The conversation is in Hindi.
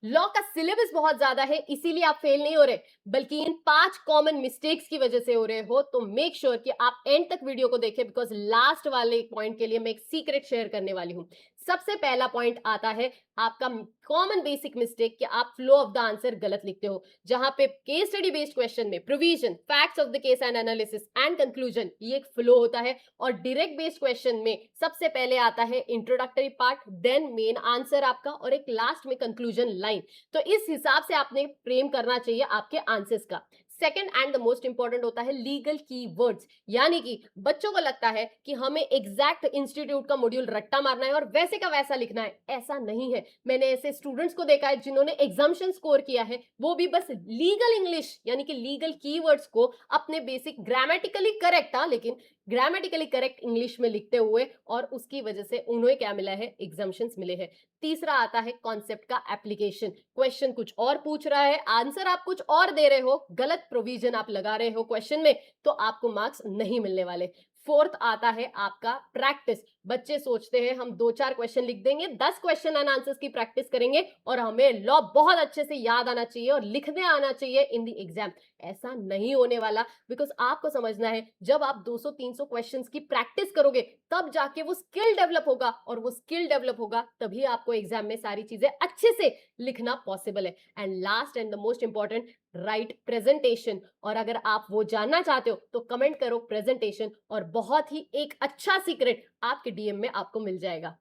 लॉ का सिलेबस बहुत ज्यादा है, इसीलिए आप फेल नहीं हो रहे, बल्कि इन 5 कॉमन मिस्टेक्स की वजह से हो रहे हो। तो मेक श्योर कि आप एंड तक वीडियो को देखें, बिकॉज लास्ट वाले पॉइंट के लिए मैं एक सीक्रेट शेयर करने वाली हूं। सबसे पहला पॉइंट आता है आपका कॉमन बेसिक मिस्टेक कि आप फ्लो ऑफ द आंसर गलत लिखते हो। जहां पे केस स्टडी बेस्ड क्वेश्चन में provision, facts of the case and analysis and conclusion, ये एक फ्लो होता है। और डायरेक्ट बेस्ड क्वेश्चन में सबसे पहले आता है introductory part, then main answer आपका, और एक लास्ट में कंक्लूजन लाइन। तो इस हिसाब से आपने फ्रेम करना चाहिए आपके आंसर्स का। Second and the most important होता है लीगल कीवर्ड्स। यानी कि बच्चों को लगता है कि हमें एग्जैक्ट इंस्टीट्यूट का मॉड्यूल रट्टा मारना है और वैसे का वैसा लिखना है। ऐसा नहीं है। मैंने ऐसे स्टूडेंट्स को देखा है जिन्होंने एग्जामिनेशन स्कोर किया है, वो भी बस लीगल इंग्लिश यानी कि लीगल कीवर्ड्स को अपने बेसिक ग्रामेटिकली करेक्ट था, लेकिन ग्रामेटिकली करेक्ट इंग्लिश में लिखते हुए, और उसकी वजह से उन्हें क्या मिला है, एग्जामिनेशंस मिले हैं। तीसरा आता है कॉन्सेप्ट का एप्लीकेशन। क्वेश्चन कुछ और पूछ रहा है, आंसर आप कुछ और दे रहे हो, गलत प्रोविजन आप लगा रहे हो क्वेश्चन में, तो आपको मार्क्स नहीं मिलने वाले। फोर्थ आता है आपका प्रैक्टिस। बच्चे सोचते हैं हम 2-4 क्वेश्चन लिख देंगे, 10 क्वेश्चन एंड आंसर्स की प्रैक्टिस करेंगे और हमें लॉ बहुत अच्छे से याद आना चाहिए और लिखने आना चाहिए इन द एग्जाम। ऐसा नहीं होने वाला, बिकॉज आपको समझना है जब आप 200-300 क्वेश्चंस की प्रैक्टिस करोगे, तब जाके वो स्किल डेवलप होगा, और वो स्किल डेवलप होगा तभी आपको एग्जाम में सारी चीजें अच्छे से लिखना पॉसिबल है। And last and the most important, right presentation. और अगर आप वो जानना चाहते हो तो कमेंट करो प्रेजेंटेशन, और बहुत ही एक अच्छा सीक्रेट आपके डीएम में आपको मिल जाएगा।